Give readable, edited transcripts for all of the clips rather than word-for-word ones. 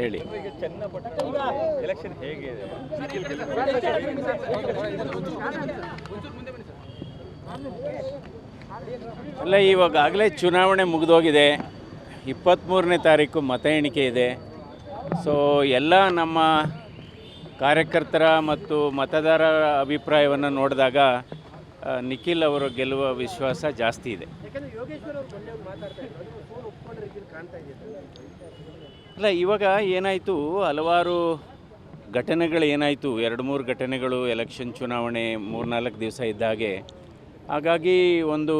ಹೇಳಿ. ಎಲೆಕ್ಷನ್ ಹೇಗೆ ಅಲ್ಲ, ಇವಾಗಲೇ ಚುನಾವಣೆ ಮುಗಿದೋಗಿದೆ. 23ನೇ ತಾರೀಕು ಮತ ಎಣಿಕೆ ಇದೆ. ಸೊ ಎಲ್ಲ ನಮ್ಮ ಕಾರ್ಯಕರ್ತರ ಮತ್ತು ಮತದಾರರ ಅಭಿಪ್ರಾಯವನ್ನು ನೋಡಿದಾಗ ನಿಖಿಲ್ ಅವರು ಗೆಲ್ಲುವ ವಿಶ್ವಾಸ ಜಾಸ್ತಿ ಇದೆ. ಅಲ್ಲ, ಇವಾಗ ಏನಾಯಿತು, ಹಲವಾರು ಘಟನೆಗಳು ಏನಾಯಿತು, 2-3 ಘಟನೆಗಳು ಎಲೆಕ್ಷನ್ ಚುನಾವಣೆ 3-4 ದಿವಸ ಇದ್ದಾಗೆ. ಹಾಗಾಗಿ ಒಂದು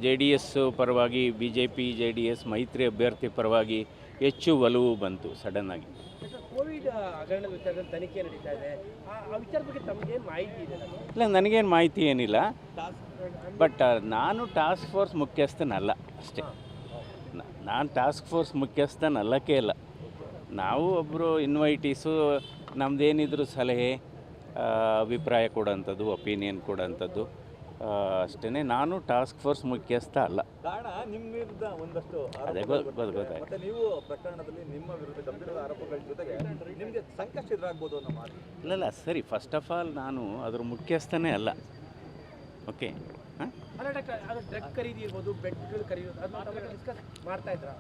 JDS ಪರವಾಗಿ BJP JDS ಮೈತ್ರಿ ಅಭ್ಯರ್ಥಿ ಪರವಾಗಿ ಹೆಚ್ಚು ಒಲವು ಬಂತು ಸಡನ್ನಾಗಿ. ಕೋವಿಡ್ ಹಗರಣದ ವಿಚಾರದಲ್ಲಿ ತನಿಖೆ ನಡೀತಾ ಇದೆ. ಆ ವಿಚಾರದ ಬಗ್ಗೆ ತಮಗೇನು ಮಾಹಿತಿ ಇದೆ? ಇಲ್ಲ, ನನಗೇನು ಮಾಹಿತಿ ಏನಿಲ್ಲ. ಬಟ್ ನಾನು ಟಾಸ್ಕ್ ಫೋರ್ಸ್ ಮುಖ್ಯಸ್ಥನಲ್ಲ ಅಷ್ಟೇ. ನಾನು ಟಾಸ್ಕ್ ಫೋರ್ಸ್ ಮುಖ್ಯಸ್ಥನಲ್ಲಕ್ಕೆ ಇಲ್ಲ. ನಾವು ಒಬ್ಬರು ಇನ್ವೈಟೀಸು, ನಮ್ಮದೇನಿದ್ರು ಸಲಹೆ ಅಭಿಪ್ರಾಯ ಕೊಡೋಂಥದ್ದು, ಒಪಿನಿಯನ್ ಕೊಡೋಂಥದ್ದು ಅಷ್ಟೇ. ನಾನು ಟಾಸ್ಕ್ ಫೋರ್ಸ್ ಮುಖ್ಯಸ್ಥ ಅಲ್ಲ. ಕಾರಣ ನಿಮ್ಮ ವಿರುದ್ಧ ಒಂದಷ್ಟು ಅದೇ ಗೊತ್ತಾಯ್ತು. ಮತ್ತೆ ನೀವು ಪ್ರಕರಣದಲ್ಲಿ ನಿಮ್ಮ ವಿರುದ್ಧ ಗಂಭೀರ ಆರೋಪಗಳ ಜೊತೆಗೆ ನಿಮಗೆ ಸಂಕಷ್ಟ ಎದುರಾಗ್ಬೋದು ಅನ್ನೋ ಮಾತು. ಇಲ್ಲ ಸರಿ, ಫಸ್ಟ್ ಆಫ್ ಆಲ್ ನಾನು ಅದ್ರ ಮುಖ್ಯಸ್ಥನೇ ಅಲ್ಲ. ಓಕೆ, ಡ್ರಗ್ ಖರೀದಿ ಇರ್ಬೋದು, ಬೆಡ್ಗಳು ಖರೀದಿ, ಅದನ್ನ ಡಿಸ್ಕಸ್ ಮಾಡ್ತಾ ಇದ್ರಾ?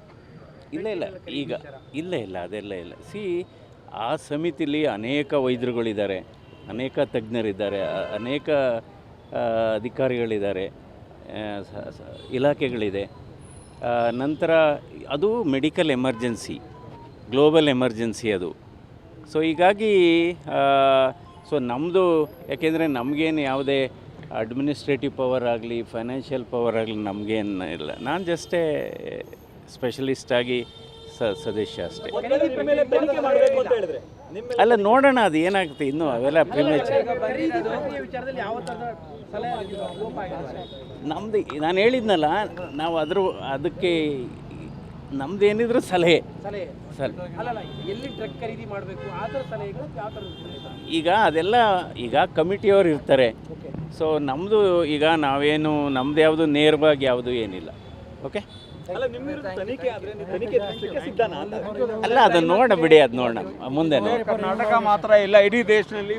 ಇಲ್ಲ ಅದೆಲ್ಲ ಇಲ್ಲ. ಆ ಸಮಿತಿಲಿ ಅನೇಕ ವೈದ್ಯರುಗಳಿದ್ದಾರೆ, ಅನೇಕ ತಜ್ಞರಿದ್ದಾರೆ, ಅನೇಕ ಅಧಿಕಾರಿಗಳಿದ್ದಾರೆ, ಇಲಾಖೆಗಳಿದೆ. ನಂತರ ಅದು ಮೆಡಿಕಲ್ ಎಮರ್ಜೆನ್ಸಿ, ಗ್ಲೋಬಲ್ ಎಮರ್ಜೆನ್ಸಿ ಅದು. ಸೊ ಹೀಗಾಗಿ ನಮ್ಮದು, ಯಾಕೆಂದರೆ ನಮಗೇನು ಯಾವುದೇ ಅಡ್ಮಿನಿಸ್ಟ್ರೇಟಿವ್ ಪವರ್ ಆಗಲಿ, ಫೈನಾನ್ಷಿಯಲ್ ಪವರ್ ಆಗಲಿ ನಮಗೇನು ಇಲ್ಲ. ನಾನು ಜಸ್ಟೇ ಸ್ಪೆಷಲಿಸ್ಟಾಗಿ ಸದಸ್ಯ ಅಷ್ಟೇ. ಅಲ್ಲ, ನೋಡೋಣ ಅದು ಏನಾಗುತ್ತೆ. ಇನ್ನೂ ಅವೆಲ್ಲ ಪ್ರಿಮೇಚರ್. ನಮ್ಮದು ನಾನು ಹೇಳಿದ್ನಲ್ಲ, ನಾವು ಅದಕ್ಕೆ ನಮ್ಮದೇನಿದ್ರು ಸಲಹೆ. ಎಲ್ಲಿ ಡ್ರಗ್ ಖರೀದಿ ಮಾಡಬೇಕು ಆ ಥರ ಸಲಹೆಗಳು ಯಾವ ಥರ? ಈಗ ಅದೆಲ್ಲ ಕಮಿಟಿಯವರು ಇರ್ತಾರೆ. ಸೊ ನಮ್ಮದು ಈಗ ನಾವೇನು, ನಮ್ಮದು ಯಾವುದು ನೇರವಾಗಿ ಯಾವುದು ಏನಿಲ್ಲ. ಓಕೆ, ಅಲ್ಲ ಅದನ್ನು ನೋಡ ಬಿಡಿ, ಅದು ನೋಡೋಣ ಮುಂದೆ. ಕರ್ನಾಟಕ ಮಾತ್ರ ಇಲ್ಲ, ಇಡೀ ದೇಶದಲ್ಲಿ